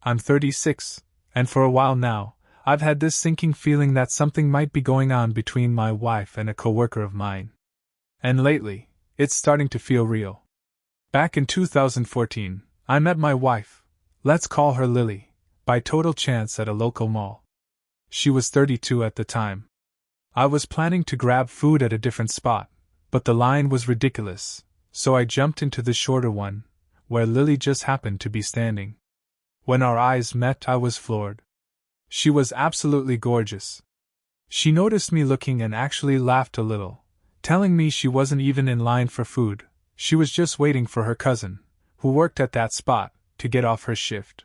I'm 36, and for a while now, I've had this sinking feeling that something might be going on between my wife and a coworker of mine. And lately, it's starting to feel real. Back in 2014, I met my wife, let's call her Lily, by total chance at a local mall. She was 32 at the time. I was planning to grab food at a different spot, but the line was ridiculous, so I jumped into the shorter one, where Lily just happened to be standing. When our eyes met, I was floored. She was absolutely gorgeous. She noticed me looking and actually laughed a little, telling me she wasn't even in line for food, she was just waiting for her cousin, who worked at that spot, to get off her shift.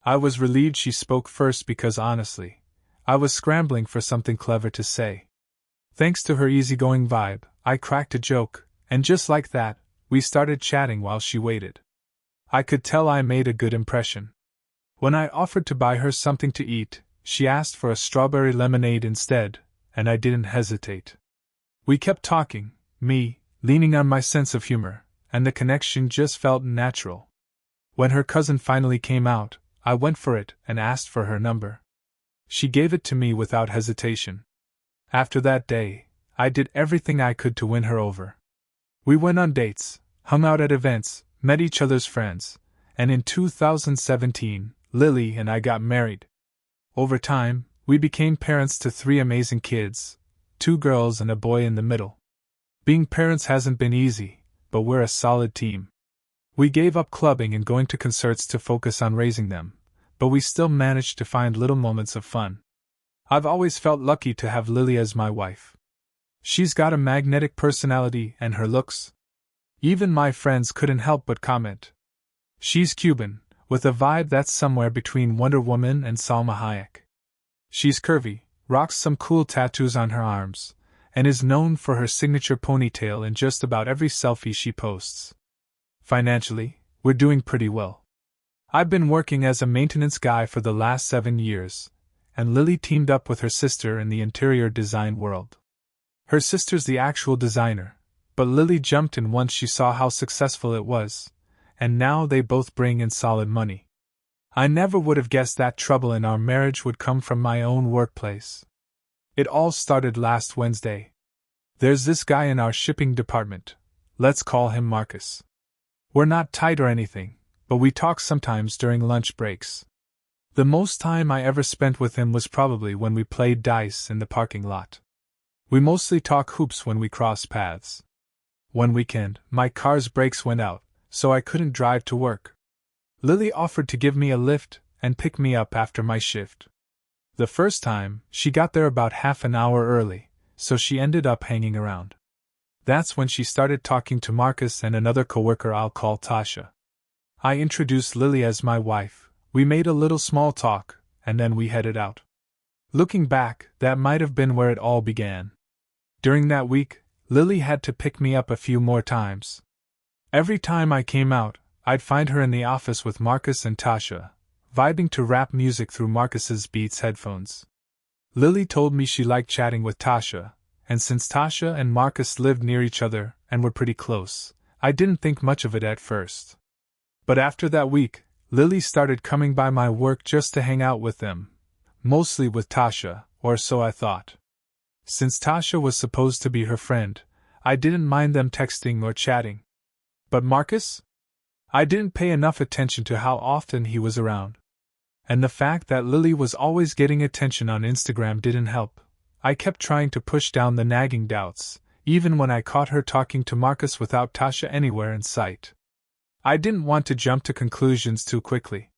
I was relieved she spoke first because honestly, I was scrambling for something clever to say. Thanks to her easygoing vibe, I cracked a joke, and just like that, we started chatting while she waited. I could tell I made a good impression. When I offered to buy her something to eat, she asked for a strawberry lemonade instead, and I didn't hesitate. We kept talking, me leaning on my sense of humor, and the connection just felt natural. When her cousin finally came out, I went for it and asked for her number. She gave it to me without hesitation. After that day, I did everything I could to win her over. We went on dates, hung out at events, met each other's friends, and in 2017, Lily and I got married. Over time, we became parents to 3 amazing kids, 2 girls and a boy in the middle. Being parents hasn't been easy, but we're a solid team. We gave up clubbing and going to concerts to focus on raising them, but we still managed to find little moments of fun. I've always felt lucky to have Lily as my wife. She's got a magnetic personality and her looks. Even my friends couldn't help but comment. She's Cuban, with a vibe that's somewhere between Wonder Woman and Salma Hayek. She's curvy, rocks some cool tattoos on her arms, and is known for her signature ponytail in just about every selfie she posts. Financially, we're doing pretty well. I've been working as a maintenance guy for the last 7 years, and Lily teamed up with her sister in the interior design world. Her sister's the actual designer, but Lily jumped in once she saw how successful it was, and now they both bring in solid money. I never would have guessed that trouble in our marriage would come from my own workplace. It all started last Wednesday. There's this guy in our shipping department. Let's call him Marcus. We're not tight or anything, but we talk sometimes during lunch breaks. The most time I ever spent with him was probably when we played dice in the parking lot. We mostly talk hoops when we cross paths. One weekend, my car's brakes went out, so I couldn't drive to work. Lily offered to give me a lift and pick me up after my shift. The first time, she got there about half an hour early, so she ended up hanging around. That's when she started talking to Marcus and another coworker I'll call Tasha. I introduced Lily as my wife, we made a little small talk, and then we headed out. Looking back, that might have been where it all began. During that week, Lily had to pick me up a few more times. Every time I came out, I'd find her in the office with Marcus and Tasha, vibing to rap music through Marcus's Beats headphones. Lily told me she liked chatting with Tasha, and since Tasha and Marcus lived near each other and were pretty close, I didn't think much of it at first. But after that week, Lily started coming by my work just to hang out with them, mostly with Tasha, or so I thought. Since Tasha was supposed to be her friend, I didn't mind them texting or chatting. But Marcus? I didn't pay enough attention to how often he was around. And the fact that Lily was always getting attention on Instagram didn't help. I kept trying to push down the nagging doubts, even when I caught her talking to Marcus without Tasha anywhere in sight. I didn't want to jump to conclusions too quickly.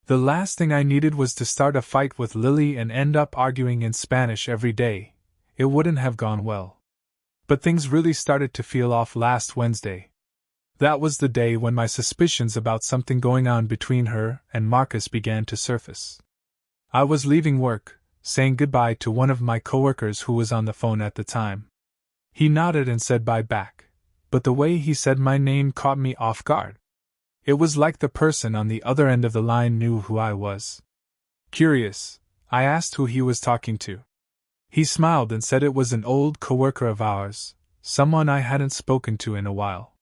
The last thing I needed was to start a fight with Lily and end up arguing in Spanish every day. It wouldn't have gone well. But things really started to feel off last Wednesday. That was the day when my suspicions about something going on between her and Marcus began to surface. I was leaving work, saying goodbye to one of my coworkers who was on the phone at the time. He nodded and said bye back, but the way he said my name caught me off guard. It was like the person on the other end of the line knew who I was. Curious, I asked who he was talking to. He smiled and said it was an old coworker of ours, someone I hadn't spoken to in a while.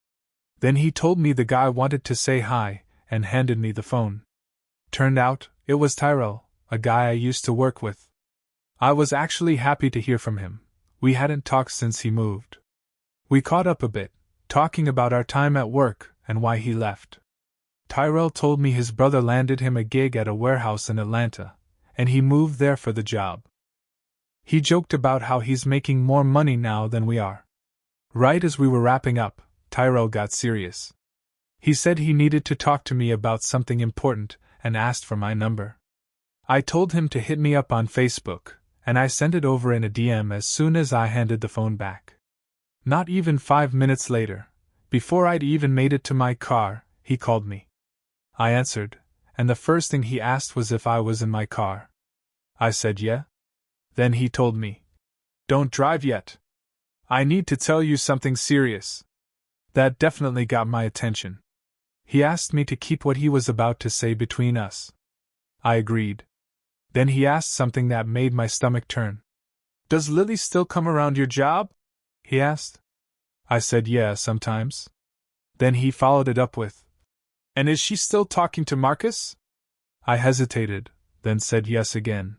Then he told me the guy wanted to say hi, and handed me the phone. Turned out, it was Tyrell, a guy I used to work with. I was actually happy to hear from him. We hadn't talked since he moved. We caught up a bit, talking about our time at work and why he left. Tyrell told me his brother landed him a gig at a warehouse in Atlanta, and he moved there for the job. He joked about how he's making more money now than we are. Right as we were wrapping up, Tyrell got serious. He said he needed to talk to me about something important and asked for my number. I told him to hit me up on Facebook, and I sent it over in a DM as soon as I handed the phone back. Not even 5 minutes later, before I'd even made it to my car, he called me. I answered, and the first thing he asked was if I was in my car. I said yeah. Then he told me, "Don't drive yet. I need to tell you something serious." That definitely got my attention. He asked me to keep what he was about to say between us. I agreed. Then he asked something that made my stomach turn. "Does Lily still come around your job?" he asked. I said yeah, sometimes. Then he followed it up with, "And is she still talking to Marcus?" I hesitated, then said yes again.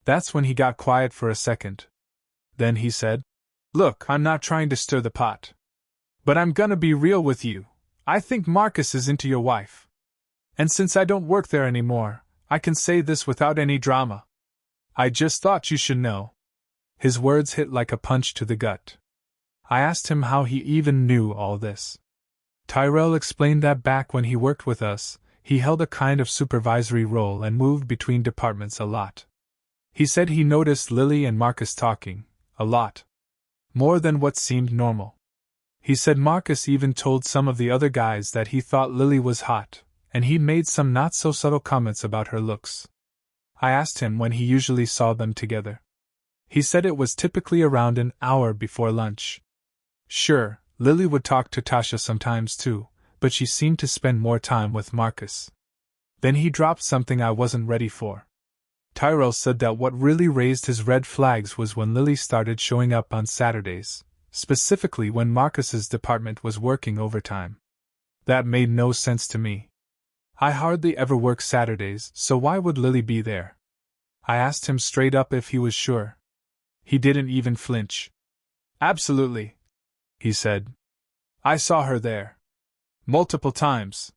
That's when he got quiet for a second. Then he said, "Look, I'm not trying to stir the pot. But I'm gonna be real with you. I think Marcus is into your wife. And since I don't work there anymore, I can say this without any drama. I just thought you should know." His words hit like a punch to the gut. I asked him how he even knew all this. Tyrell explained that back when he worked with us, he held a kind of supervisory role and moved between departments a lot. He said he noticed Lily and Marcus talking, a lot. More than what seemed normal. He said Marcus even told some of the other guys that he thought Lily was hot, and he made some not-so-subtle comments about her looks. I asked him when he usually saw them together. He said it was typically around an hour before lunch. Sure, Lily would talk to Tasha sometimes too, but she seemed to spend more time with Marcus. Then he dropped something I wasn't ready for. Tyrell said that what really raised his red flags was when Lily started showing up on Saturdays, specifically when Marcus's department was working overtime. That made no sense to me. I hardly ever work Saturdays, so why would Lily be there? I asked him straight up if he was sure. He didn't even flinch. "Absolutely," he said. "I saw her there. Multiple times."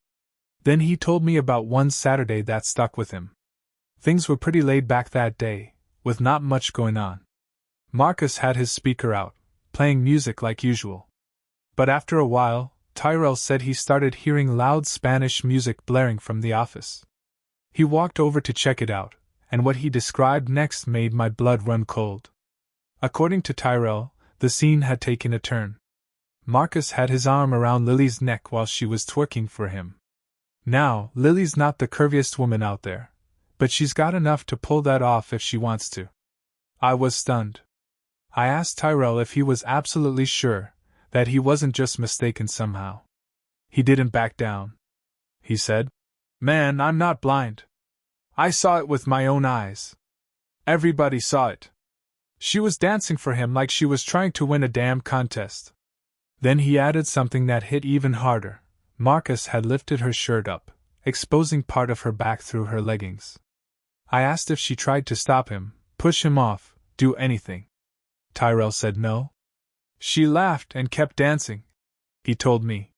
Then he told me about one Saturday that stuck with him. Things were pretty laid back that day, with not much going on. Marcus had his speaker out, playing music like usual. But after a while, Tyrell said he started hearing loud Spanish music blaring from the office. He walked over to check it out, and what he described next made my blood run cold. According to Tyrell, the scene had taken a turn. Marcus had his arm around Lily's neck while she was twerking for him. Now, Lily's not the curviest woman out there, but she's got enough to pull that off if she wants to. I was stunned. I asked Tyrell if he was absolutely sure that he wasn't just mistaken somehow. He didn't back down. He said, "Man, I'm not blind. I saw it with my own eyes. Everybody saw it. She was dancing for him like she was trying to win a damn contest." Then he added something that hit even harder. Marcus had lifted her shirt up, exposing part of her back through her leggings. I asked if she tried to stop him, push him off, do anything. Tyrell said no. She laughed and kept dancing, he told me.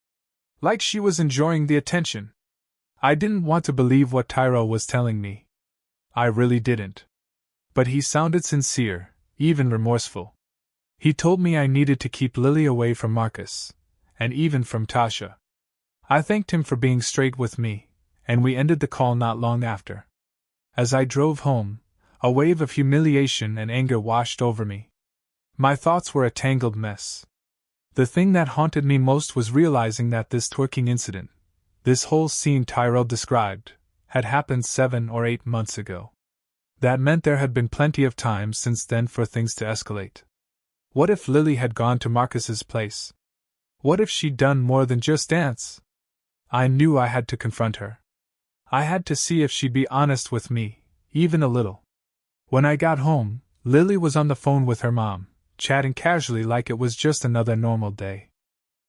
Like she was enjoying the attention. I didn't want to believe what Tyrell was telling me. I really didn't. But he sounded sincere, even remorseful. He told me I needed to keep Lily away from Marcus, and even from Tasha. I thanked him for being straight with me, and we ended the call not long after. As I drove home, a wave of humiliation and anger washed over me. My thoughts were a tangled mess. The thing that haunted me most was realizing that this twerking incident, this whole scene Tyrell described, had happened 7 or 8 months ago. That meant there had been plenty of time since then for things to escalate. What if Lily had gone to Marcus's place? What if she'd done more than just dance? I knew I had to confront her. I had to see if she'd be honest with me, even a little. When I got home, Lily was on the phone with her mom, chatting casually like it was just another normal day.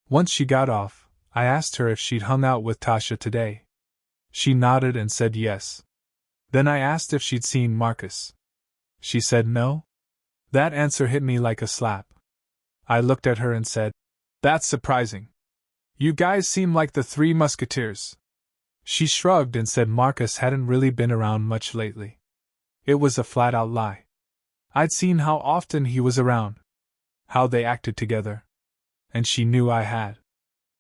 Once she got off, I asked her if she'd hung out with Tasha today. She nodded and said yes. Then I asked if she'd seen Marcus. She said no. That answer hit me like a slap. I looked at her and said, "That's surprising. You guys seem like the Three Musketeers." She shrugged and said Marcus hadn't really been around much lately. It was a flat-out lie. I'd seen how often he was around, how they acted together, and she knew I had.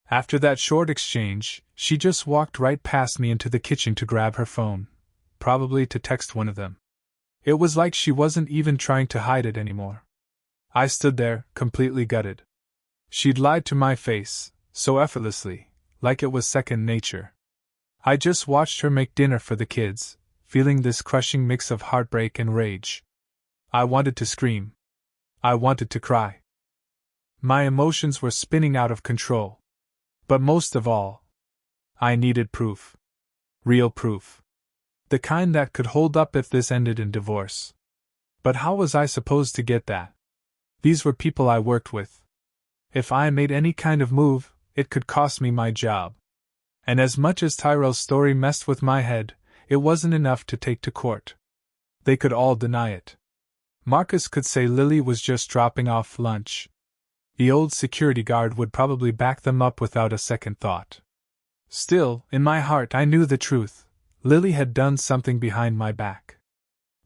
After that short exchange, she just walked right past me into the kitchen to grab her phone, probably to text one of them. It was like she wasn't even trying to hide it anymore. I stood there, completely gutted. She'd lied to my face, so effortlessly, like it was second nature. I just watched her make dinner for the kids, feeling this crushing mix of heartbreak and rage. I wanted to scream. I wanted to cry. My emotions were spinning out of control. But most of all, I needed proof. Real proof. The kind that could hold up if this ended in divorce. But how was I supposed to get that? These were people I worked with. If I made any kind of move, it could cost me my job. And as much as Tyrell's story messed with my head, it wasn't enough to take to court. They could all deny it. Marcus could say Lily was just dropping off lunch. The old security guard would probably back them up without a second thought. Still, in my heart I knew the truth. Lily had done something behind my back.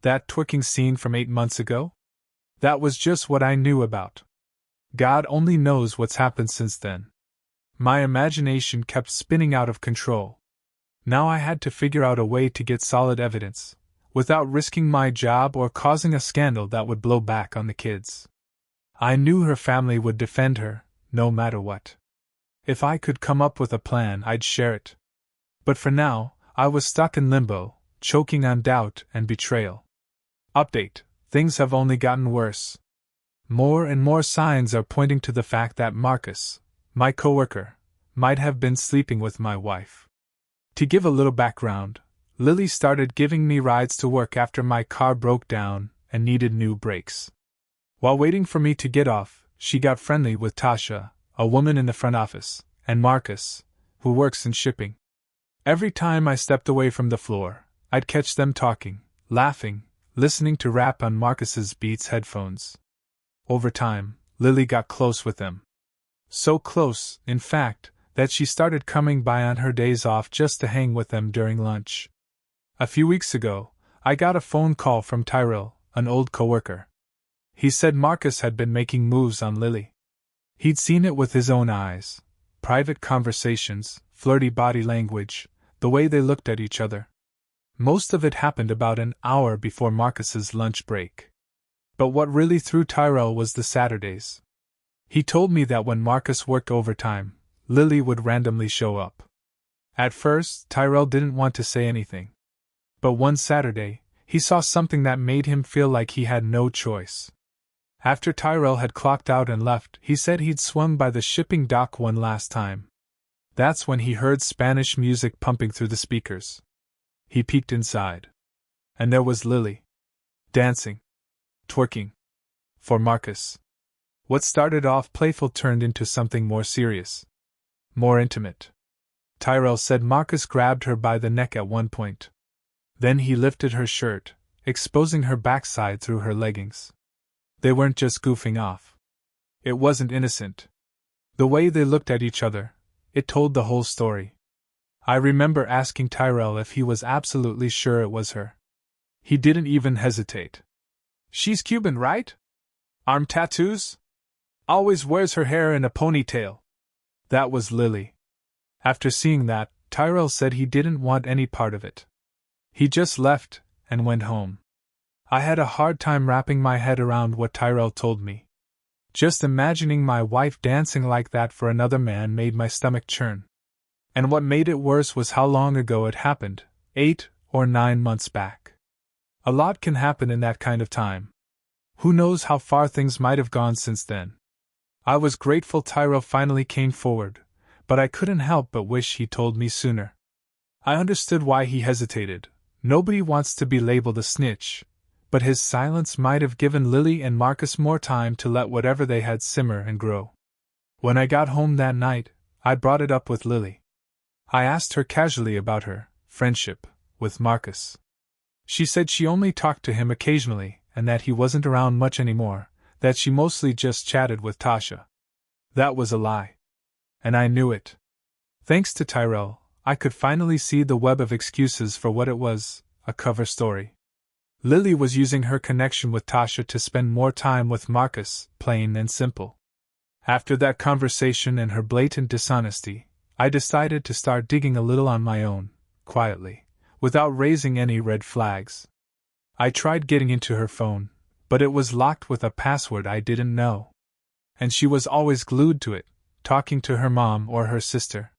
That twerking scene from 8 months ago? That was just what I knew about. God only knows what's happened since then. My imagination kept spinning out of control. Now I had to figure out a way to get solid evidence, without risking my job or causing a scandal that would blow back on the kids. I knew her family would defend her, no matter what. If I could come up with a plan, I'd share it. But for now, I was stuck in limbo, choking on doubt and betrayal. Update: things have only gotten worse. More and more signs are pointing to the fact that Marcus, my coworker, might have been sleeping with my wife. To give a little background, Lily started giving me rides to work after my car broke down and needed new brakes. While waiting for me to get off, she got friendly with Tasha, a woman in the front office, and Marcus, who works in shipping. Every time I stepped away from the floor, I'd catch them talking, laughing, listening to rap on Marcus's Beats headphones. Over time, Lily got close with them. So close, in fact, that she started coming by on her days off just to hang with them during lunch. A few weeks ago, I got a phone call from Tyrell, an old coworker. He said Marcus had been making moves on Lily. He'd seen it with his own eyes. Private conversations, flirty body language, the way they looked at each other. Most of it happened about an hour before Marcus's lunch break. But what really threw Tyrell was the Saturdays. He told me that when Marcus worked overtime, Lily would randomly show up. At first, Tyrell didn't want to say anything. But one Saturday, he saw something that made him feel like he had no choice. After Tyrell had clocked out and left, he said he'd swung by the shipping dock one last time. That's when he heard Spanish music pumping through the speakers. He peeked inside. And there was Lily. Dancing. Twerking. For Marcus. What started off playful turned into something more serious. More intimate. Tyrell said Marcus grabbed her by the neck at one point. Then he lifted her shirt, exposing her backside through her leggings. They weren't just goofing off. It wasn't innocent. The way they looked at each other, it told the whole story. I remember asking Tyrell if he was absolutely sure it was her. He didn't even hesitate. "She's Cuban, right? Arm tattoos? Always wears her hair in a ponytail." That was Lily. After seeing that, Tyrell said he didn't want any part of it. He just left and went home. I had a hard time wrapping my head around what Tyrell told me. Just imagining my wife dancing like that for another man made my stomach churn. And what made it worse was how long ago it happened, 8 or 9 months back. A lot can happen in that kind of time. Who knows how far things might have gone since then. I was grateful Tyrell finally came forward, but I couldn't help but wish he told me sooner. I understood why he hesitated. Nobody wants to be labeled a snitch, but his silence might have given Lily and Marcus more time to let whatever they had simmer and grow. When I got home that night, I brought it up with Lily. I asked her casually about her friendship with Marcus. She said she only talked to him occasionally and that he wasn't around much anymore, that she mostly just chatted with Tasha. That was a lie. And I knew it. Thanks to Tyrell, I could finally see the web of excuses for what it was, a cover story. Lily was using her connection with Tasha to spend more time with Marcus, plain and simple. After that conversation and her blatant dishonesty, I decided to start digging a little on my own, quietly, without raising any red flags. I tried getting into her phone, but it was locked with a password I didn't know. And she was always glued to it, talking to her mom or her sister.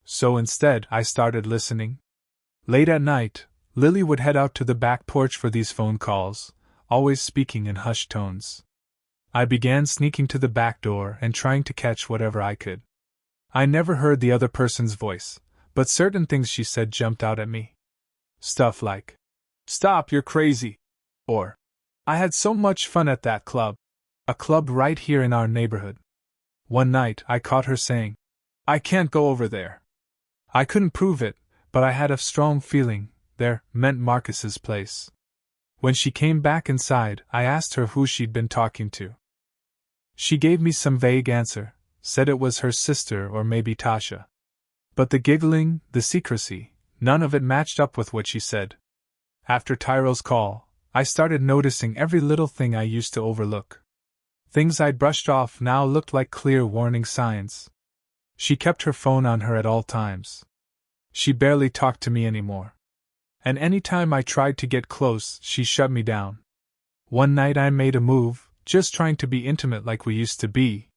So instead, I started listening. Late at night, Lily would head out to the back porch for these phone calls, always speaking in hushed tones. I began sneaking to the back door and trying to catch whatever I could. I never heard the other person's voice, but certain things she said jumped out at me. Stuff like, "Stop, you're crazy," or, "I had so much fun at that club," a club right here in our neighborhood. One night I caught her saying, "I can't go over there." I couldn't prove it, but I had a strong feeling there meant Marcus's place. When she came back inside, I asked her who she'd been talking to. She gave me some vague answer, said it was her sister or maybe Tasha. But the giggling, the secrecy, none of it matched up with what she said. After Tyrell's call, I started noticing every little thing I used to overlook. Things I'd brushed off now looked like clear warning signs. She kept her phone on her at all times. She barely talked to me anymore. And any time I tried to get close, she shut me down. One night I made a move, just trying to be intimate like we used to be.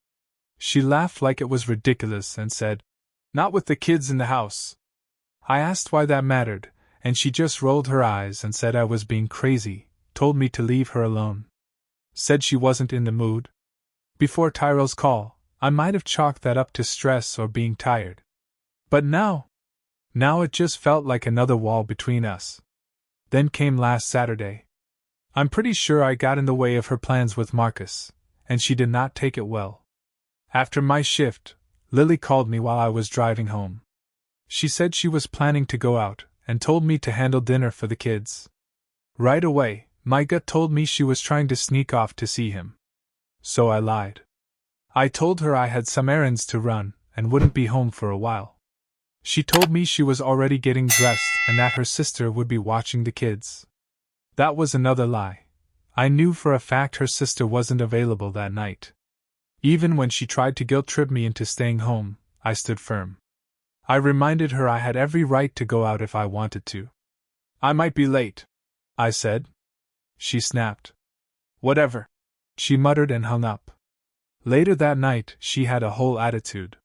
She laughed like it was ridiculous and said, "Not with the kids in the house." I asked why that mattered, and she just rolled her eyes and said I was being crazy, told me to leave her alone. Said she wasn't in the mood. Before Tyrell's call, I might have chalked that up to stress or being tired. But now it just felt like another wall between us. Then came last Saturday. I'm pretty sure I got in the way of her plans with Marcus, and she did not take it well. After my shift, Lily called me while I was driving home. She said she was planning to go out, and told me to handle dinner for the kids. Right away, my gut told me she was trying to sneak off to see him. So I lied. I told her I had some errands to run, and wouldn't be home for a while. She told me she was already getting dressed and that her sister would be watching the kids. That was another lie. I knew for a fact her sister wasn't available that night. Even when she tried to guilt-trip me into staying home, I stood firm. I reminded her I had every right to go out if I wanted to. "I might be late," I said. She snapped. "Whatever," she muttered and hung up. Later that night, she had a whole attitude.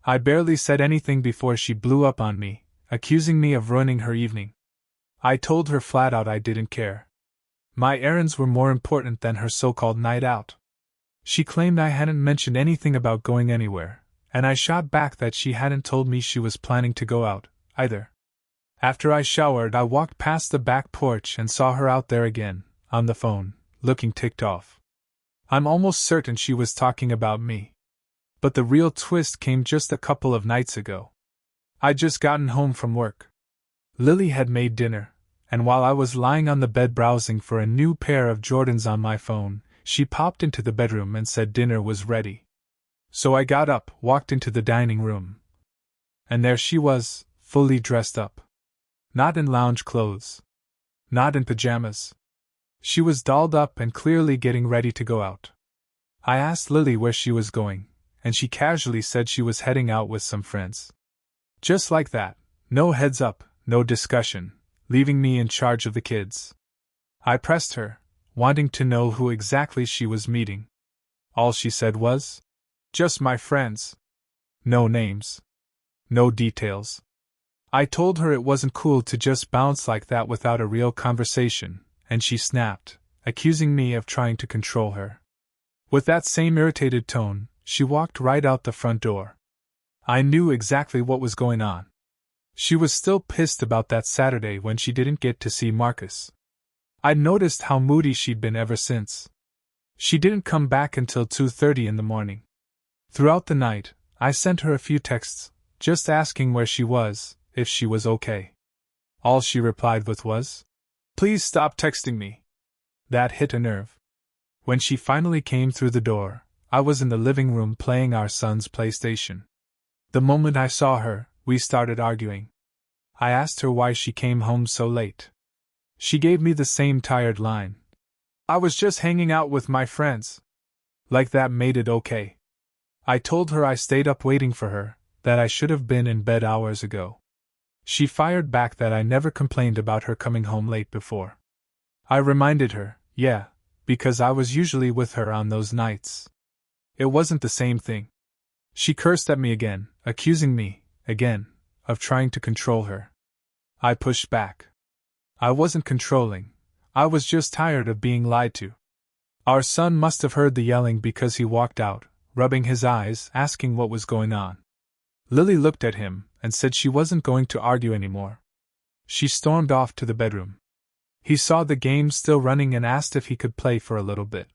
I barely said anything before she blew up on me, accusing me of ruining her evening. I told her flat out I didn't care. My errands were more important than her so-called night out. She claimed I hadn't mentioned anything about going anywhere, and I shot back that she hadn't told me she was planning to go out, either. After I showered, I walked past the back porch and saw her out there again, on the phone, looking ticked off. I'm almost certain she was talking about me. But the real twist came just a couple of nights ago. I'd just gotten home from work. Lily had made dinner, and while I was lying on the bed browsing for a new pair of Jordans on my phone, she popped into the bedroom and said dinner was ready. So I got up, walked into the dining room. And there she was, fully dressed up. Not in lounge clothes. Not in pajamas. She was dolled up and clearly getting ready to go out. I asked Lily where she was going, and she casually said she was heading out with some friends. Just like that, no heads up, no discussion, leaving me in charge of the kids. I pressed her, wanting to know who exactly she was meeting. All she said was, "Just my friends." No names. No details. I told her it wasn't cool to just bounce like that without a real conversation, and she snapped, accusing me of trying to control her. With that same irritated tone, she walked right out the front door. I knew exactly what was going on. She was still pissed about that Saturday when she didn't get to see Marcus. I'd noticed how moody she'd been ever since. She didn't come back until 2:30 in the morning. Throughout the night, I sent her a few texts, just asking where she was, if she was okay. All she replied with was, "Please stop texting me." That hit a nerve. When she finally came through the door, I was in the living room playing our son's PlayStation. The moment I saw her, we started arguing. I asked her why she came home so late. She gave me the same tired line. "I was just hanging out with my friends." Like that made it okay. I told her I stayed up waiting for her, that I should have been in bed hours ago. She fired back that I never complained about her coming home late before. I reminded her, yeah, because I was usually with her on those nights. It wasn't the same thing. She cursed at me again, accusing me, again, of trying to control her. I pushed back. I wasn't controlling. I was just tired of being lied to. Our son must have heard the yelling because he walked out, rubbing his eyes, asking what was going on. Lily looked at him and said she wasn't going to argue anymore. She stormed off to the bedroom. He saw the game still running and asked if he could play for a little bit.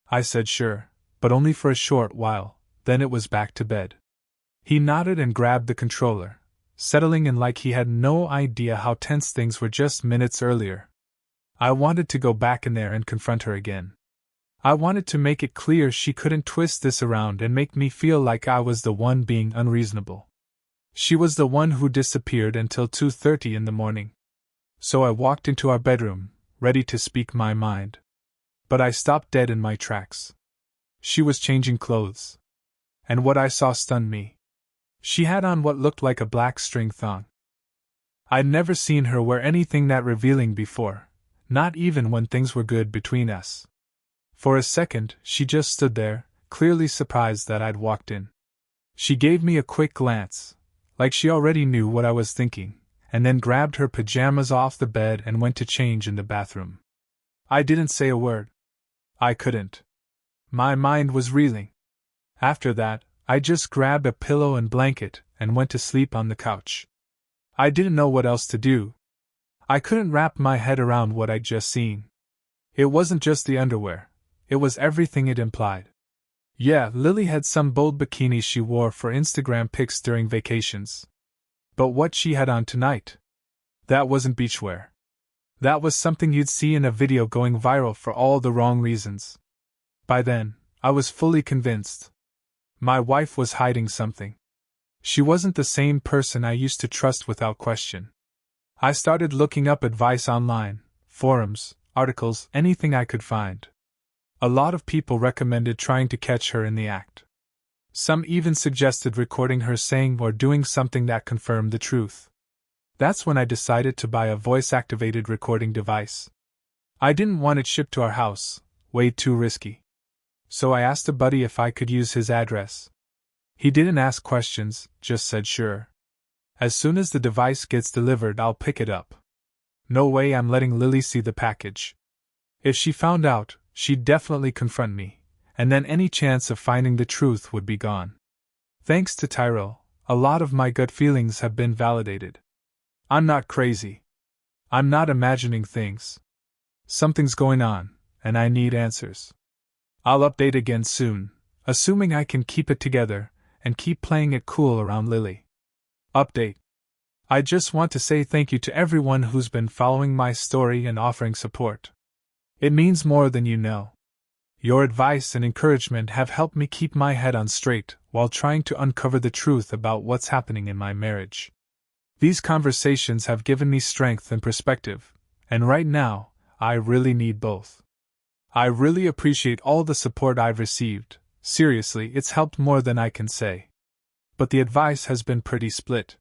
I said sure, but only for a short while, then it was back to bed. He nodded and grabbed the controller, settling in like he had no idea how tense things were just minutes earlier. I wanted to go back in there and confront her again. I wanted to make it clear she couldn't twist this around and make me feel like I was the one being unreasonable. She was the one who disappeared until 2:30 in the morning. So I walked into our bedroom, ready to speak my mind. But I stopped dead in my tracks. She was changing clothes. And what I saw stunned me. She had on what looked like a black string thong. I'd never seen her wear anything that revealing before, not even when things were good between us. For a second, she just stood there, clearly surprised that I'd walked in. She gave me a quick glance, like she already knew what I was thinking, and then grabbed her pajamas off the bed and went to change in the bathroom. I didn't say a word. I couldn't. My mind was reeling. After that, I just grabbed a pillow and blanket and went to sleep on the couch. I didn't know what else to do. I couldn't wrap my head around what I'd just seen. It wasn't just the underwear. It was everything it implied. Yeah, Lily had some bold bikinis she wore for Instagram pics during vacations. But what she had on tonight? That wasn't beachwear. That was something you'd see in a video going viral for all the wrong reasons. By then, I was fully convinced. My wife was hiding something. She wasn't the same person I used to trust without question. I started looking up advice online, forums, articles, anything I could find. A lot of people recommended trying to catch her in the act. Some even suggested recording her saying or doing something that confirmed the truth. That's when I decided to buy a voice-activated recording device. I didn't want it shipped to our house, way too risky. So I asked a buddy if I could use his address. He didn't ask questions, just said sure. As soon as the device gets delivered, I'll pick it up. No way I'm letting Lily see the package. If she found out, she'd definitely confront me, and then any chance of finding the truth would be gone. Thanks to Tyrell, a lot of my gut feelings have been validated. I'm not crazy. I'm not imagining things. Something's going on, and I need answers. I'll update again soon, assuming I can keep it together and keep playing it cool around Lily. Update. I just want to say thank you to everyone who's been following my story and offering support. It means more than you know. Your advice and encouragement have helped me keep my head on straight while trying to uncover the truth about what's happening in my marriage. These conversations have given me strength and perspective, and right now, I really need both. I really appreciate all the support I've received. Seriously, it's helped more than I can say. But the advice has been pretty split.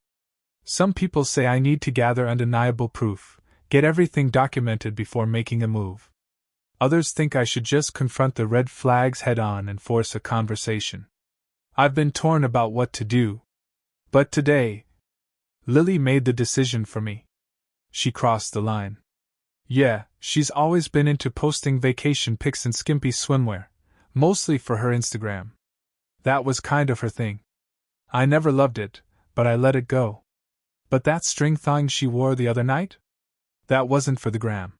Some people say I need to gather undeniable proof, get everything documented before making a move. Others think I should just confront the red flags head-on and force a conversation. I've been torn about what to do. But today, Lily made the decision for me. She crossed the line. Yeah, she's always been into posting vacation pics in skimpy swimwear, mostly for her Instagram. That was kind of her thing. I never loved it, but I let it go. But that string thong she wore the other night? That wasn't for the gram.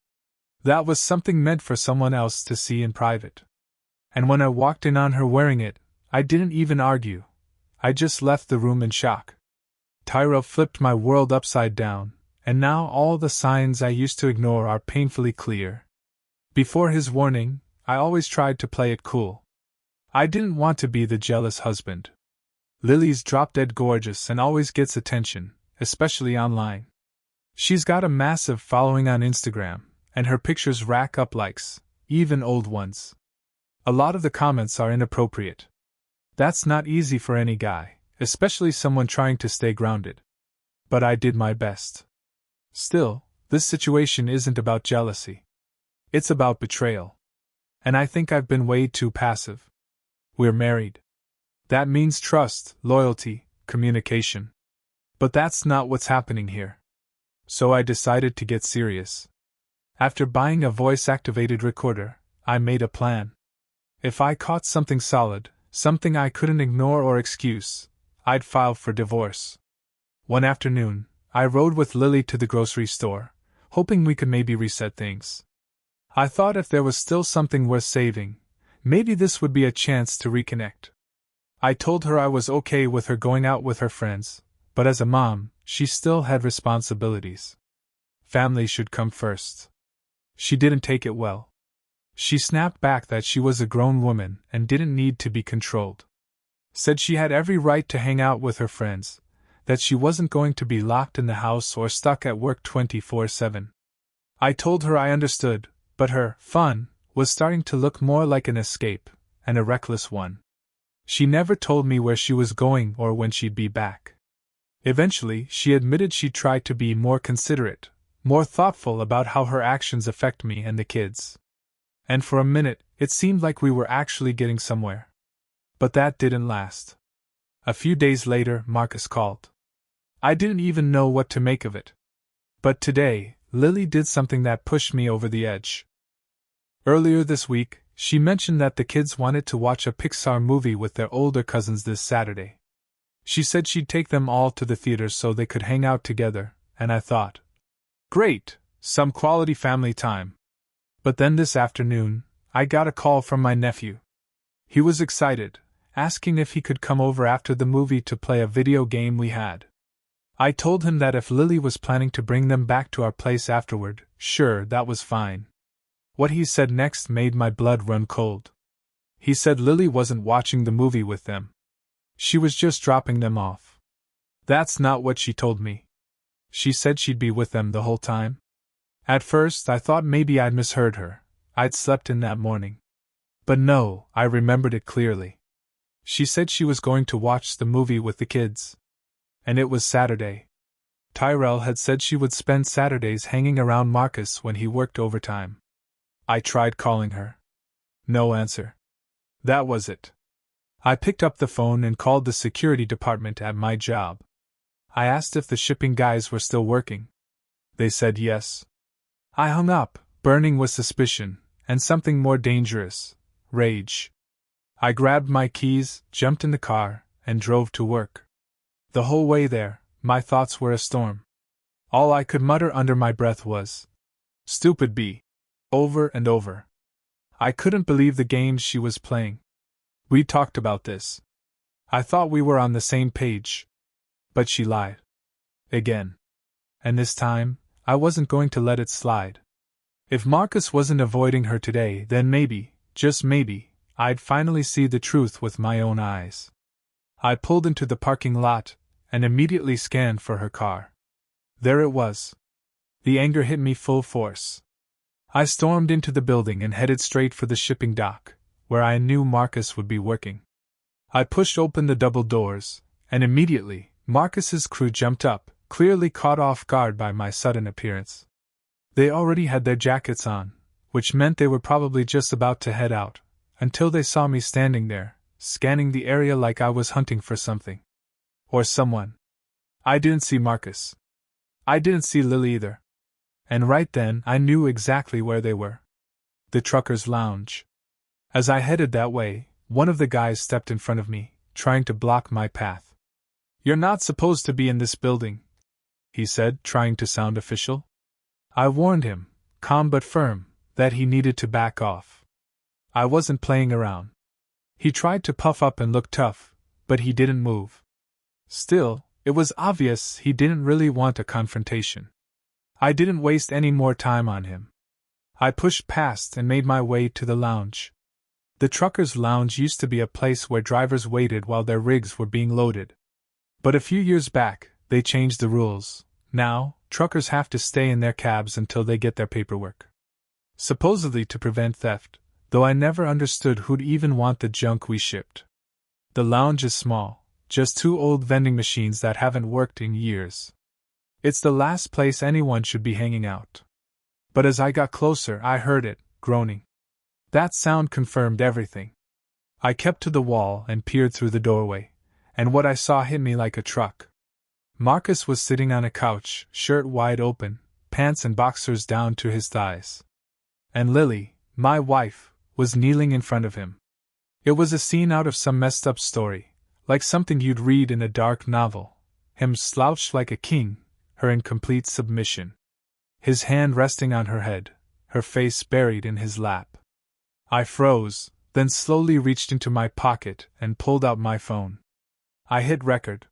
That was something meant for someone else to see in private. And when I walked in on her wearing it, I didn't even argue. I just left the room in shock. Tyrell flipped my world upside down, and now all the signs I used to ignore are painfully clear. Before his warning, I always tried to play it cool. I didn't want to be the jealous husband. Lily's drop-dead gorgeous and always gets attention, especially online. She's got a massive following on Instagram, and her pictures rack up likes, even old ones. A lot of the comments are inappropriate. That's not easy for any guy, especially someone trying to stay grounded. But I did my best. Still, this situation isn't about jealousy. It's about betrayal. And I think I've been way too passive. We're married. That means trust, loyalty, communication. But that's not what's happening here. So I decided to get serious. After buying a voice-activated recorder, I made a plan. If I caught something solid, something I couldn't ignore or excuse, I'd file for divorce. One afternoon, I rode with Lily to the grocery store, hoping we could maybe reset things. I thought if there was still something worth saving, maybe this would be a chance to reconnect. I told her I was okay with her going out with her friends, but as a mom, she still had responsibilities. Family should come first. She didn't take it well. She snapped back that she was a grown woman and didn't need to be controlled. Said she had every right to hang out with her friends, that she wasn't going to be locked in the house or stuck at work 24/7. I told her I understood, but her fun was starting to look more like an escape, and a reckless one. She never told me where she was going or when she'd be back. Eventually, she admitted she'd try to be more considerate, more thoughtful about how her actions affect me and the kids. And for a minute, it seemed like we were actually getting somewhere. But that didn't last. A few days later, Marcus called. I didn't even know what to make of it. But today, Lily did something that pushed me over the edge. Earlier this week, she mentioned that the kids wanted to watch a Pixar movie with their older cousins this Saturday. She said she'd take them all to the theater so they could hang out together, and I thought, great, some quality family time. But then this afternoon, I got a call from my nephew. He was excited, asking if he could come over after the movie to play a video game we had. I told him that if Lily was planning to bring them back to our place afterward, sure, that was fine. What he said next made my blood run cold. He said Lily wasn't watching the movie with them. She was just dropping them off. That's not what she told me. She said she'd be with them the whole time. At first, I thought maybe I'd misheard her. I'd slept in that morning. But no, I remembered it clearly. She said she was going to watch the movie with the kids. And it was Saturday. Tyrell had said she would spend Saturdays hanging around Marcus when he worked overtime. I tried calling her. No answer. That was it. I picked up the phone and called the security department at my job. I asked if the shipping guys were still working. They said yes. I hung up, burning with suspicion, and something more dangerous, rage. I grabbed my keys, jumped in the car, and drove to work. The whole way there, my thoughts were a storm. All I could mutter under my breath was, "Stupid B," over and over. I couldn't believe the games she was playing. We talked about this. I thought we were on the same page. But she lied. Again. And this time, I wasn't going to let it slide. If Marcus wasn't avoiding her today, then maybe, just maybe, I'd finally see the truth with my own eyes. I pulled into the parking lot and immediately scanned for her car. There it was. The anger hit me full force. I stormed into the building and headed straight for the shipping dock, where I knew Marcus would be working. I pushed open the double doors, and immediately, Marcus's crew jumped up, clearly caught off guard by my sudden appearance. They already had their jackets on, which meant they were probably just about to head out, until they saw me standing there, scanning the area like I was hunting for something. Or someone. I didn't see Marcus. I didn't see Lily either. And right then I knew exactly where they were. The trucker's lounge. As I headed that way, one of the guys stepped in front of me, trying to block my path. "You're not supposed to be in this building," he said, trying to sound official. I warned him, calm but firm, that he needed to back off. I wasn't playing around. He tried to puff up and look tough, but he didn't move. Still, it was obvious he didn't really want a confrontation. I didn't waste any more time on him. I pushed past and made my way to the lounge. The truckers' lounge used to be a place where drivers waited while their rigs were being loaded. But a few years back, they changed the rules. Now, truckers have to stay in their cabs until they get their paperwork. Supposedly to prevent theft, though I never understood who'd even want the junk we shipped. The lounge is small, just 2 old vending machines that haven't worked in years. It's the last place anyone should be hanging out. But as I got closer, I heard it, groaning. That sound confirmed everything. I kept to the wall and peered through the doorway, and what I saw hit me like a truck. Marcus was sitting on a couch, shirt wide open, pants and boxers down to his thighs. And Lily, my wife, was kneeling in front of him. It was a scene out of some messed up story, like something you'd read in a dark novel. Him slouched like a king, her in complete submission. His hand resting on her head, her face buried in his lap. I froze, then slowly reached into my pocket and pulled out my phone. I hit record.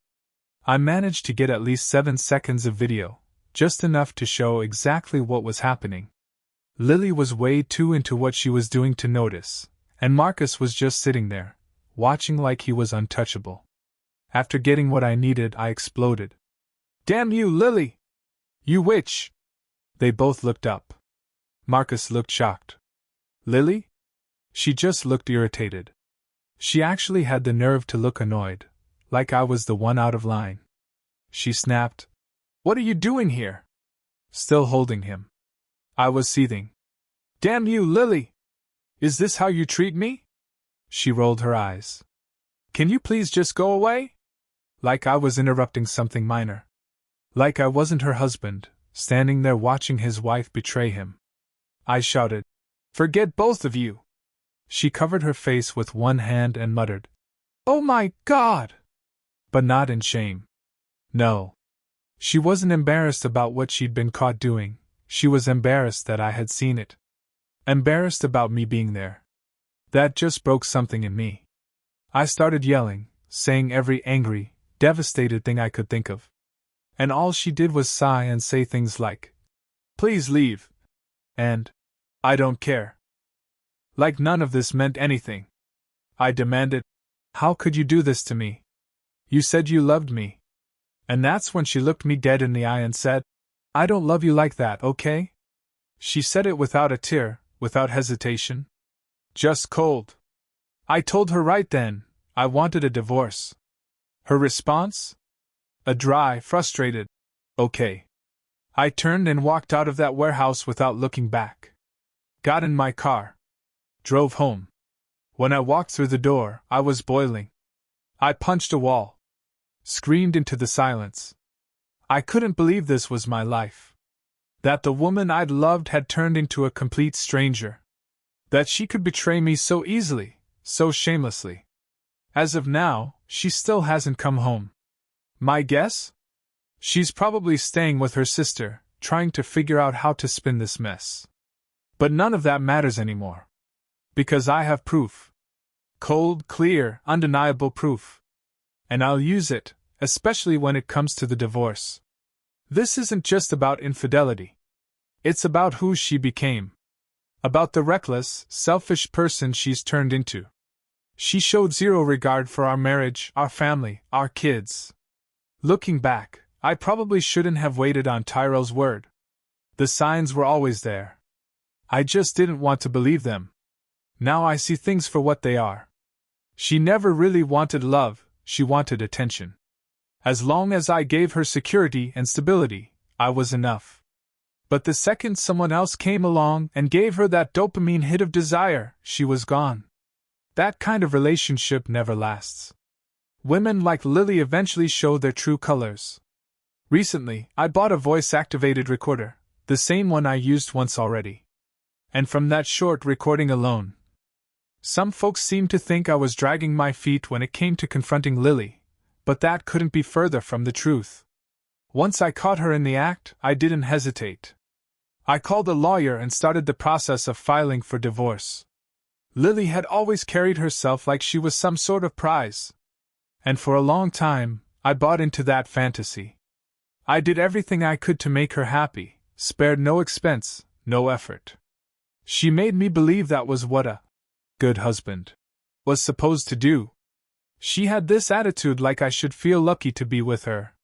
I managed to get at least 7 seconds of video, just enough to show exactly what was happening. Lily was way too into what she was doing to notice, and Marcus was just sitting there, watching like he was untouchable. After getting what I needed, I exploded. "Damn you, Lily! You witch!" They both looked up. Marcus looked shocked. "Lily?" She just looked irritated. She actually had the nerve to look annoyed, like I was the one out of line. She snapped, "What are you doing here?" Still holding him. I was seething. "Damn you, Lily! Is this how you treat me?" She rolled her eyes. "Can you please just go away?" Like I was interrupting something minor. Like I wasn't her husband, standing there watching his wife betray him. I shouted, "Forget both of you!" She covered her face with one hand and muttered, "Oh my God!" But not in shame. No. She wasn't embarrassed about what she'd been caught doing, she was embarrassed that I had seen it. Embarrassed about me being there. That just broke something in me. I started yelling, saying every angry, devastated thing I could think of. And all she did was sigh and say things like, "Please leave," and, "I don't care." Like none of this meant anything. I demanded, "How could you do this to me? You said you loved me." And that's when she looked me dead in the eye and said, "I don't love you like that, okay?" She said it without a tear, without hesitation. Just cold. I told her right then, I wanted a divorce. Her response? A dry, frustrated, "Okay." I turned and walked out of that warehouse without looking back. Got in my car. Drove home. When I walked through the door, I was boiling. I punched a wall. Screamed into the silence. I couldn't believe this was my life. That the woman I'd loved had turned into a complete stranger. That she could betray me so easily, so shamelessly. As of now, she still hasn't come home. My guess? She's probably staying with her sister, trying to figure out how to spin this mess. But none of that matters anymore. Because I have proof. Cold, clear, undeniable proof. And I'll use it, especially when it comes to the divorce. This isn't just about infidelity. It's about who she became. About the reckless, selfish person she's turned into. She showed zero regard for our marriage, our family, our kids. Looking back, I probably shouldn't have waited on Tyrell's word. The signs were always there. I just didn't want to believe them. Now I see things for what they are. She never really wanted love, she wanted attention. As long as I gave her security and stability, I was enough. But the second someone else came along and gave her that dopamine hit of desire, she was gone. That kind of relationship never lasts. Women like Lily eventually show their true colors. Recently, I bought a voice-activated recorder, the same one I used once already. And from that short recording alone, some folks seemed to think I was dragging my feet when it came to confronting Lily, but that couldn't be further from the truth. Once I caught her in the act, I didn't hesitate. I called a lawyer and started the process of filing for divorce. Lily had always carried herself like she was some sort of prize. And for a long time, I bought into that fantasy. I did everything I could to make her happy, spared no expense, no effort. She made me believe that was what a good husband was supposed to do. She had this attitude like I should feel lucky to be with her.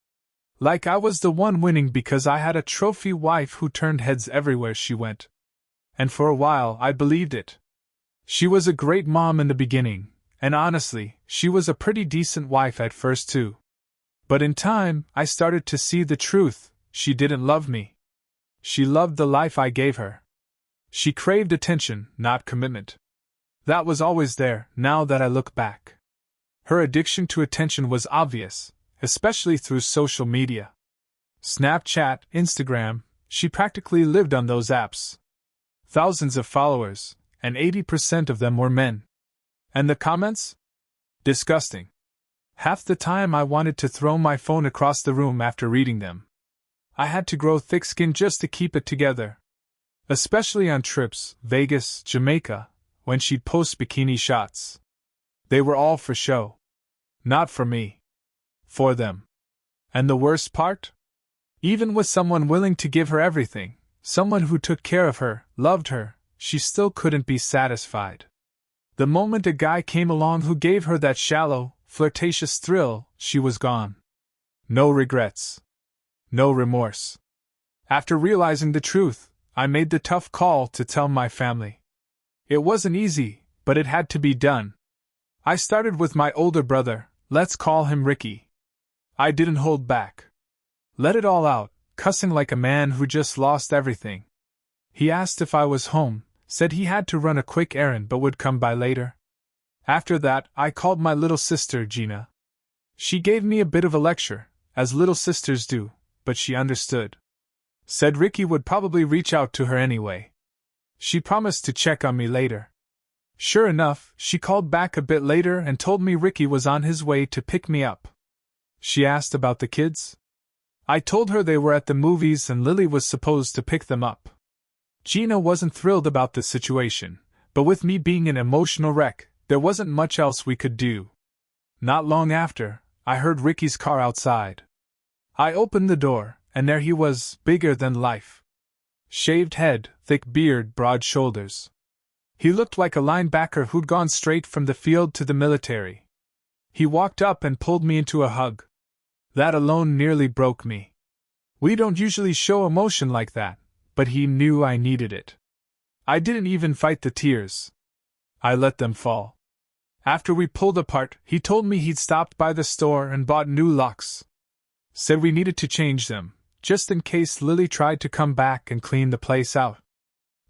Like I was the one winning because I had a trophy wife who turned heads everywhere she went. And for a while I believed it. She was a great mom in the beginning, and honestly, she was a pretty decent wife at first too. But in time, I started to see the truth. She didn't love me. She loved the life I gave her. She craved attention, not commitment. That was always there, now that I look back. Her addiction to attention was obvious, especially through social media. Snapchat, Instagram, she practically lived on those apps. Thousands of followers, and 80% of them were men. And the comments? Disgusting. Half the time I wanted to throw my phone across the room after reading them. I had to grow thick skin just to keep it together. Especially on trips, Vegas, Jamaica, when she'd post bikini shots. They were all for show. Not for me. For them. And the worst part? Even with someone willing to give her everything, someone who took care of her, loved her, she still couldn't be satisfied. The moment a guy came along who gave her that shallow, flirtatious thrill, she was gone. No regrets. No remorse. After realizing the truth, I made the tough call to tell my family. It wasn't easy, but it had to be done. I started with my older brother, let's call him Ricky. I didn't hold back. Let it all out, cussing like a man who just lost everything. He asked if I was home, said he had to run a quick errand but would come by later. After that, I called my little sister, Gina. She gave me a bit of a lecture, as little sisters do, but she understood. Said Ricky would probably reach out to her anyway. She promised to check on me later. Sure enough, she called back a bit later and told me Ricky was on his way to pick me up. She asked about the kids. I told her they were at the movies and Lily was supposed to pick them up. Gina wasn't thrilled about the situation, but with me being an emotional wreck, there wasn't much else we could do. Not long after, I heard Ricky's car outside. I opened the door, and there he was, bigger than life. Shaved head, thick beard, broad shoulders. He looked like a linebacker who'd gone straight from the field to the military. He walked up and pulled me into a hug. That alone nearly broke me. We don't usually show emotion like that, but he knew I needed it. I didn't even fight the tears. I let them fall. After we pulled apart, he told me he'd stopped by the store and bought new locks. Said we needed to change them, just in case Lily tried to come back and clean the place out.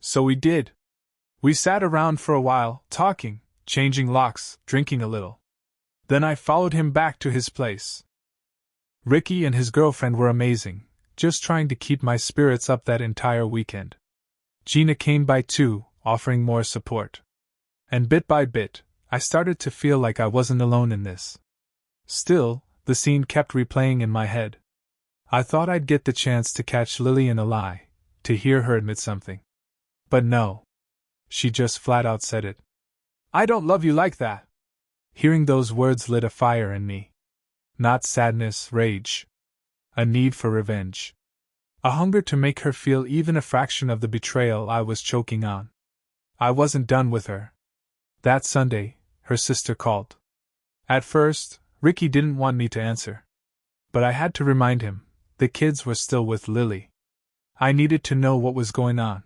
So we did. We sat around for a while, talking, changing locks, drinking a little. Then I followed him back to his place. Ricky and his girlfriend were amazing, just trying to keep my spirits up that entire weekend. Gina came by too, offering more support. And bit by bit, I started to feel like I wasn't alone in this. Still, the scene kept replaying in my head. I thought I'd get the chance to catch Lily in a lie, to hear her admit something. But no. She just flat out said it. I don't love you like that. Hearing those words lit a fire in me. Not sadness, rage. A need for revenge. A hunger to make her feel even a fraction of the betrayal I was choking on. I wasn't done with her. That Sunday, her sister called. At first, Ricky didn't want me to answer. But I had to remind him, the kids were still with Lily. I needed to know what was going on.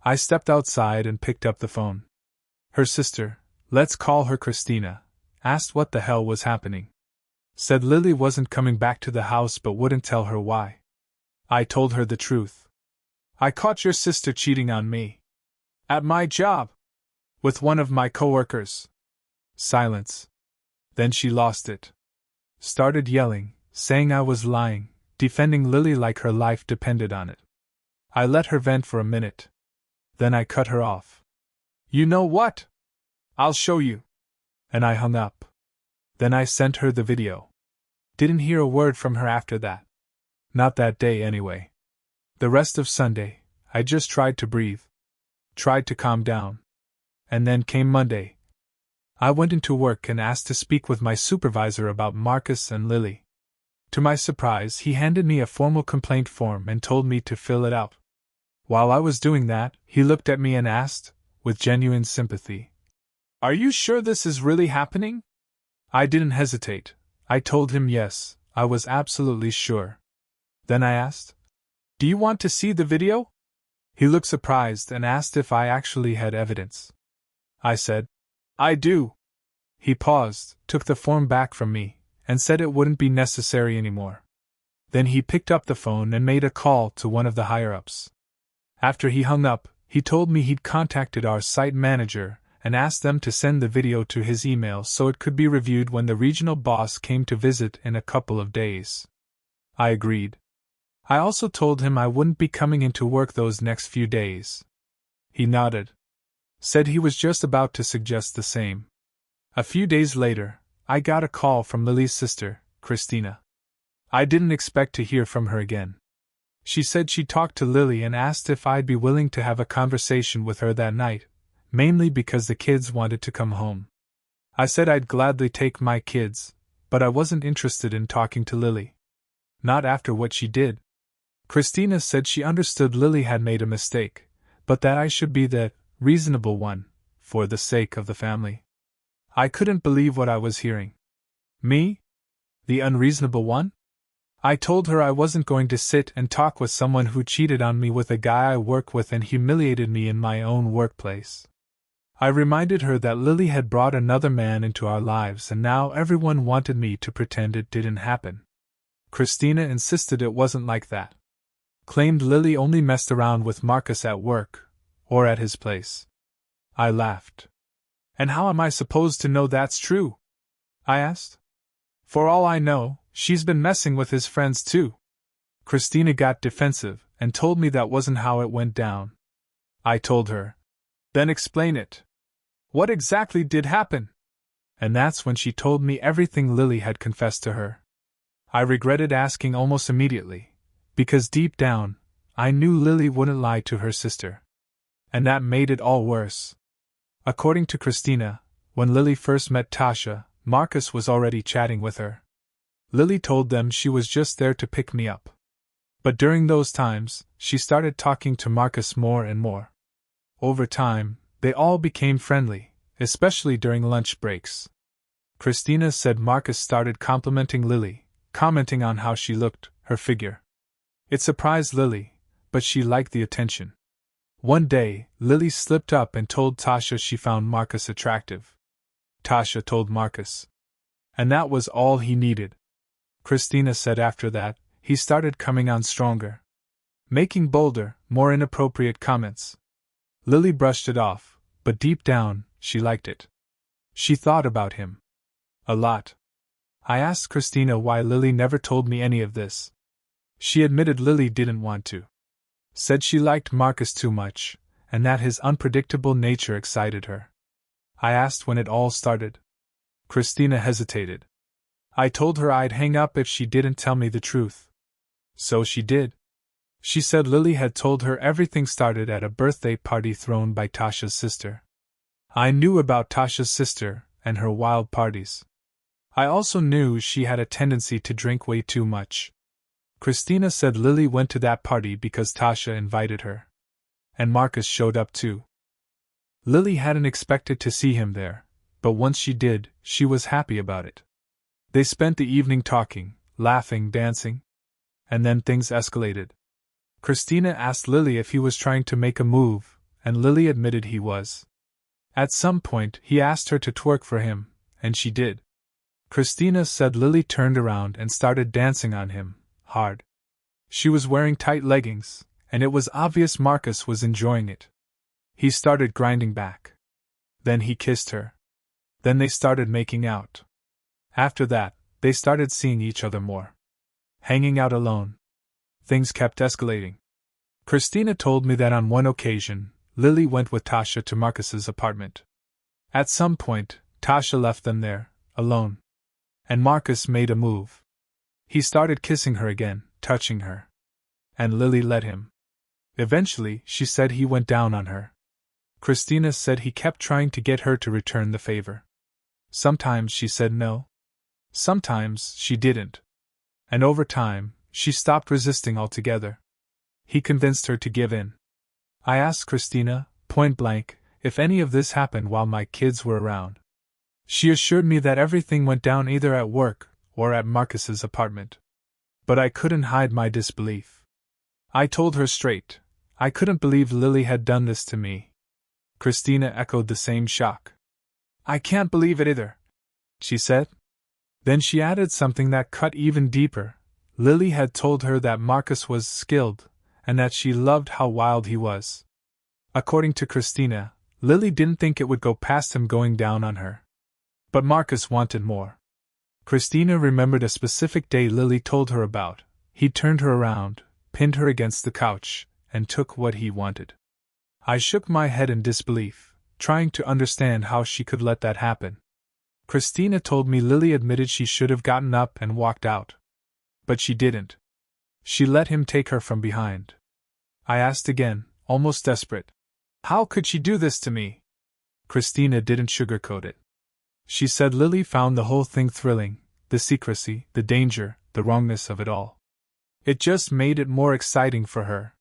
I stepped outside and picked up the phone. Her sister, let's call her Christina, asked what the hell was happening. Said Lily wasn't coming back to the house but wouldn't tell her why. I told her the truth. I caught your sister cheating on me. At my job. With one of my coworkers. Silence. Then she lost it. Started yelling, saying I was lying, defending Lily like her life depended on it. I let her vent for a minute. Then I cut her off. You know what? I'll show you. And I hung up. Then I sent her the video. Didn't hear a word from her after that. Not that day anyway. The rest of Sunday, I just tried to breathe. Tried to calm down. And then came Monday. I went into work and asked to speak with my supervisor about Marcus and Lily. To my surprise, he handed me a formal complaint form and told me to fill it out. While I was doing that, he looked at me and asked, with genuine sympathy, "Are you sure this is really happening?" I didn't hesitate. I told him yes, I was absolutely sure. Then I asked, "Do you want to see the video?" He looked surprised and asked if I actually had evidence. I said, "I do." He paused, took the form back from me, and said it wouldn't be necessary anymore. Then he picked up the phone and made a call to one of the higher-ups. After he hung up, he told me he'd contacted our site manager and asked them to send the video to his email so it could be reviewed when the regional boss came to visit in a couple of days. I agreed. I also told him I wouldn't be coming into work those next few days. He nodded. Said he was just about to suggest the same. A few days later, I got a call from Lily's sister, Christina. I didn't expect to hear from her again. She said she talked to Lily and asked if I'd be willing to have a conversation with her that night, mainly because the kids wanted to come home. I said I'd gladly take my kids, but I wasn't interested in talking to Lily. Not after what she did. Christina said she understood Lily had made a mistake, but that I should be the reasonable one, for the sake of the family. I couldn't believe what I was hearing. Me? The unreasonable one? I told her I wasn't going to sit and talk with someone who cheated on me with a guy I work with and humiliated me in my own workplace. I reminded her that Lily had brought another man into our lives and now everyone wanted me to pretend it didn't happen. Christina insisted it wasn't like that. Claimed Lily only messed around with Marcus at work, or at his place. I laughed. And how am I supposed to know that's true? I asked. For all I know, she's been messing with his friends too. Christina got defensive and told me that wasn't how it went down. I told her. Then explain it. What exactly did happen? And that's when she told me everything Lily had confessed to her. I regretted asking almost immediately, because deep down, I knew Lily wouldn't lie to her sister. And that made it all worse. According to Christina, when Lily first met Tasha, Marcus was already chatting with her. Lily told them she was just there to pick me up. But during those times, she started talking to Marcus more and more. Over time, they all became friendly, especially during lunch breaks. Christina said Marcus started complimenting Lily, commenting on how she looked, her figure. It surprised Lily, but she liked the attention. One day, Lily slipped up and told Tasha she found Marcus attractive. Tasha told Marcus. And that was all he needed. Christina said after that, he started coming on stronger. Making bolder, more inappropriate comments. Lily brushed it off, but deep down, she liked it. She thought about him. A lot. I asked Christina why Lily never told me any of this. She admitted Lily didn't want to. Said she liked Marcus too much, and that his unpredictable nature excited her. I asked when it all started. Christina hesitated. I told her I'd hang up if she didn't tell me the truth. So she did. She said Lily had told her everything started at a birthday party thrown by Tasha's sister. I knew about Tasha's sister and her wild parties. I also knew she had a tendency to drink way too much. Christina said Lily went to that party because Tasha invited her. And Marcus showed up too. Lily hadn't expected to see him there, but once she did, she was happy about it. They spent the evening talking, laughing, dancing. And then things escalated. Christina asked Lily if he was trying to make a move, and Lily admitted he was. At some point, he asked her to twerk for him, and she did. Christina said Lily turned around and started dancing on him, hard. She was wearing tight leggings, and it was obvious Marcus was enjoying it. He started grinding back. Then he kissed her. Then they started making out. After that, they started seeing each other more. Hanging out alone. Things kept escalating. Christina told me that on one occasion, Lily went with Tasha to Marcus's apartment. At some point, Tasha left them there, alone. And Marcus made a move. He started kissing her again, touching her. And Lily let him. Eventually, she said he went down on her. Christina said he kept trying to get her to return the favor. Sometimes she said no. Sometimes she didn't. And over time, she stopped resisting altogether. He convinced her to give in. I asked Christina, point blank, if any of this happened while my kids were around. She assured me that everything went down either at work or at Marcus's apartment. But I couldn't hide my disbelief. I told her straight, I couldn't believe Lily had done this to me. Christina echoed the same shock. I can't believe it either, she said. Then she added something that cut even deeper. Lily had told her that Marcus was skilled, and that she loved how wild he was. According to Christina, Lily didn't think it would go past him going down on her. But Marcus wanted more. Christina remembered a specific day Lily told her about. He turned her around, pinned her against the couch, and took what he wanted. I shook my head in disbelief, trying to understand how she could let that happen. Christina told me Lily admitted she should have gotten up and walked out. But she didn't. She let him take her from behind. I asked again, almost desperate. How could she do this to me? Christina didn't sugarcoat it. She said Lily found the whole thing thrilling, the secrecy, the danger, the wrongness of it all. It just made it more exciting for her.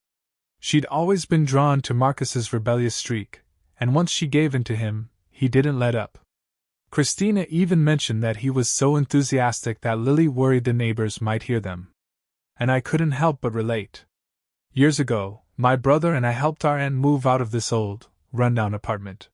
She'd always been drawn to Marcus's rebellious streak, and once she gave in to him, he didn't let up. Christina even mentioned that he was so enthusiastic that Lily worried the neighbors might hear them. And I couldn't help but relate. Years ago, my brother and I helped our aunt move out of this old, rundown apartment.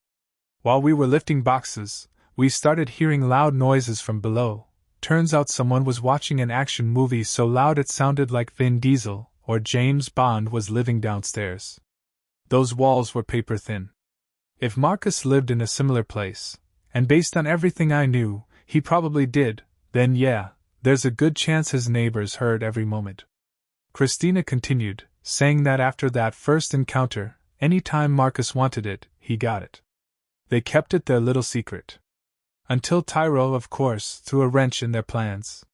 While we were lifting boxes, we started hearing loud noises from below. Turns out someone was watching an action movie so loud it sounded like Vin Diesel or James Bond was living downstairs. Those walls were paper thin. If Marcus lived in a similar place, and based on everything I knew, he probably did, then yeah, there's a good chance his neighbors heard every moment. Christina continued, saying that after that first encounter, any time Marcus wanted it, he got it. They kept it their little secret. Until Tyro, of course, threw a wrench in their plans.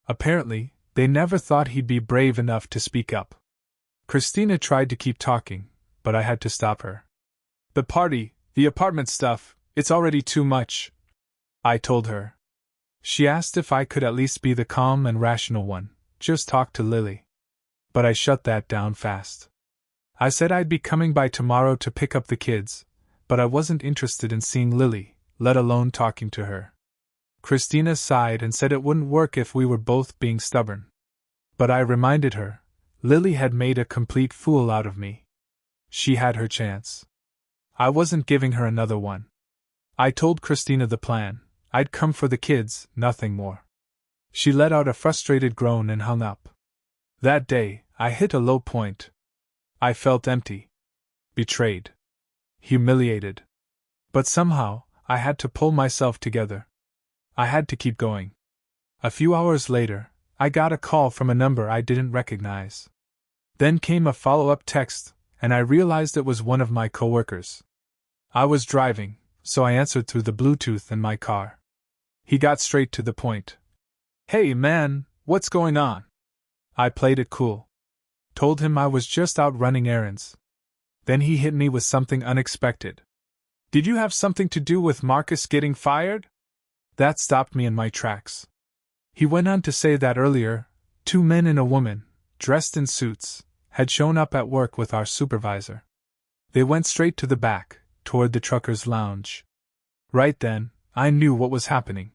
Apparently, they never thought he'd be brave enough to speak up. Christina tried to keep talking, but I had to stop her. The party, the apartment stuff, it's already too much, I told her. She asked if I could at least be the calm and rational one, just talk to Lily. But I shut that down fast. I said I'd be coming by tomorrow to pick up the kids, but I wasn't interested in seeing Lily, let alone talking to her. Christina sighed and said it wouldn't work if we were both being stubborn. But I reminded her, Lily had made a complete fool out of me. She had her chance. I wasn't giving her another one. I told Christina the plan. I'd come for the kids, nothing more. She let out a frustrated groan and hung up. That day, I hit a low point. I felt empty. Betrayed. Humiliated. But somehow, I had to pull myself together. I had to keep going. A few hours later, I got a call from a number I didn't recognize. Then came a follow-up text, and I realized it was one of my coworkers. I was driving, so I answered through the Bluetooth in my car. He got straight to the point. Hey man, what's going on? I played it cool. Told him I was just out running errands. Then he hit me with something unexpected. Did you have something to do with Marcus getting fired? That stopped me in my tracks. He went on to say that earlier, 2 men and a woman, dressed in suits, had shown up at work with our supervisor. They went straight to the back, toward the truckers' lounge. Right then, I knew what was happening.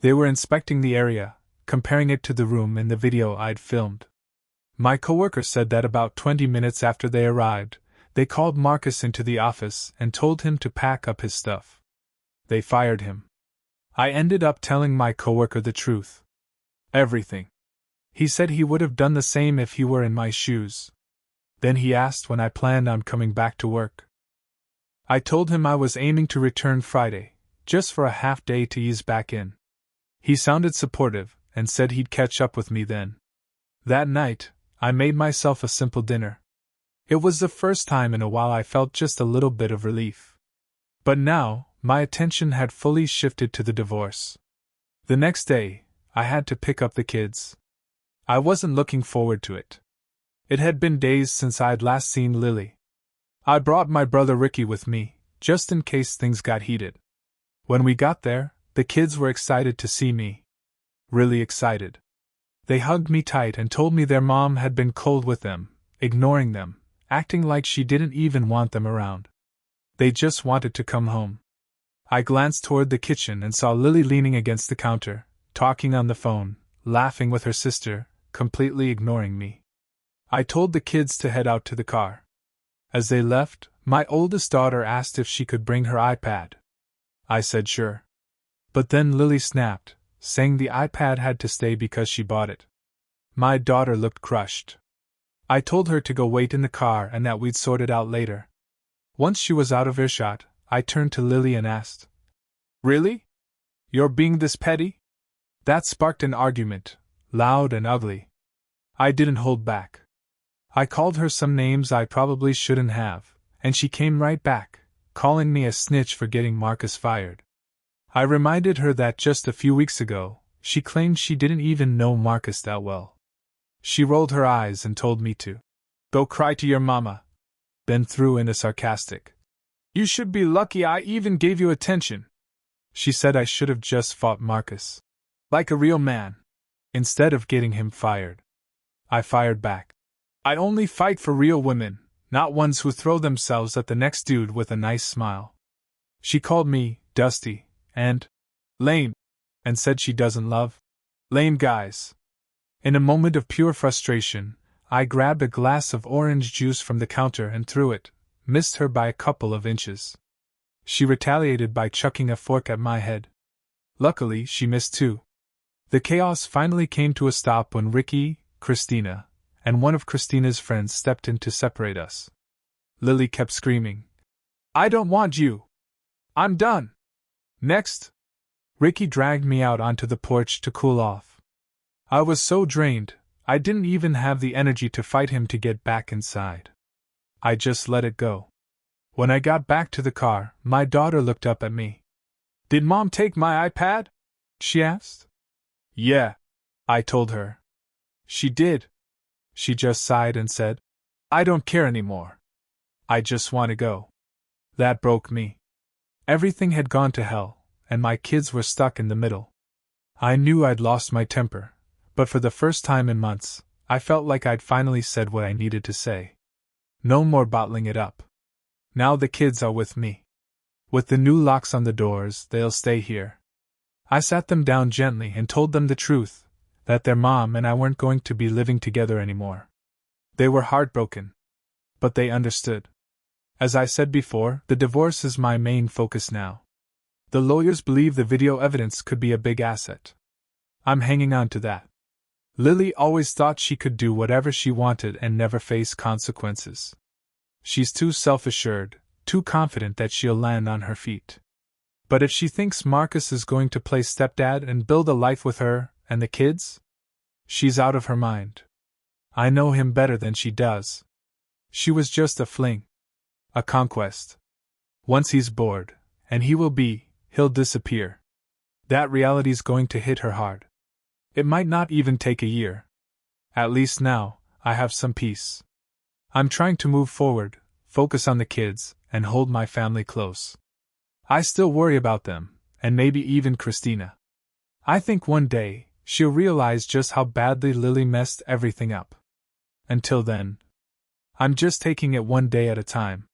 They were inspecting the area, comparing it to the room in the video I'd filmed. My coworker said that about 20 minutes after they arrived, they called Marcus into the office and told him to pack up his stuff. They fired him. I ended up telling my coworker the truth. Everything. He said he would have done the same if he were in my shoes. Then he asked when I planned on coming back to work. I told him I was aiming to return Friday, just for a half day to ease back in. He sounded supportive and said he'd catch up with me then. That night, I made myself a simple dinner. It was the first time in a while I felt just a little bit of relief. But now, my attention had fully shifted to the divorce. The next day, I had to pick up the kids. I wasn't looking forward to it. It had been days since I'd last seen Lily. I brought my brother Ricky with me, just in case things got heated. When we got there, the kids were excited to see me. Really excited. They hugged me tight and told me their mom had been cold with them, ignoring them, acting like she didn't even want them around. They just wanted to come home. I glanced toward the kitchen and saw Lily leaning against the counter, talking on the phone, laughing with her sister, completely ignoring me. I told the kids to head out to the car. As they left, my oldest daughter asked if she could bring her iPad. I said sure. But then Lily snapped, saying the iPad had to stay because she bought it. My daughter looked crushed. I told her to go wait in the car and that we'd sort it out later. Once she was out of earshot, I turned to Lily and asked, "Really? You're being this petty?" That sparked an argument, loud and ugly. I didn't hold back. I called her some names I probably shouldn't have, and she came right back, calling me a snitch for getting Marcus fired. I reminded her that just a few weeks ago, she claimed she didn't even know Marcus that well. She rolled her eyes and told me to go cry to your mama, then threw in a sarcastic, "You should be lucky I even gave you attention." She said I should have just fought Marcus like a real man, instead of getting him fired. I fired back, "I only fight for real women, not ones who throw themselves at the next dude with a nice smile." She called me dusty and lame, and said she doesn't love lame guys. In a moment of pure frustration, I grabbed a glass of orange juice from the counter and threw it, missed her by a couple of inches. She retaliated by chucking a fork at my head. Luckily, she missed too. The chaos finally came to a stop when Ricky, Christina, and one of Christina's friends stepped in to separate us. Lily kept screaming, "I don't want you! I'm done!" Next, Ricky dragged me out onto the porch to cool off. I was so drained, I didn't even have the energy to fight him to get back inside. I just let it go. When I got back to the car, my daughter looked up at me. "Did Mom take my iPad?" she asked. "Yeah," I told her. "She did." She just sighed and said, "I don't care anymore. I just want to go." That broke me. Everything had gone to hell, and my kids were stuck in the middle. I knew I'd lost my temper, but for the first time in months, I felt like I'd finally said what I needed to say. No more bottling it up. Now the kids are with me. With the new locks on the doors, they'll stay here. I sat them down gently and told them the truth, that their mom and I weren't going to be living together anymore. They were heartbroken. But they understood. As I said before, the divorce is my main focus now. The lawyers believe the video evidence could be a big asset. I'm hanging on to that. Lily always thought she could do whatever she wanted and never face consequences. She's too self-assured, too confident that she'll land on her feet. But if she thinks Marcus is going to play stepdad and build a life with her and the kids, she's out of her mind. I know him better than she does. She was just a fling. A conquest. Once he's bored, and he'll disappear. That reality's going to hit her hard. It might not even take a year. At least now, I have some peace. I'm trying to move forward, focus on the kids, and hold my family close. I still worry about them, and maybe even Christina. I think one day, she'll realize just how badly Lily messed everything up. Until then, I'm just taking it one day at a time.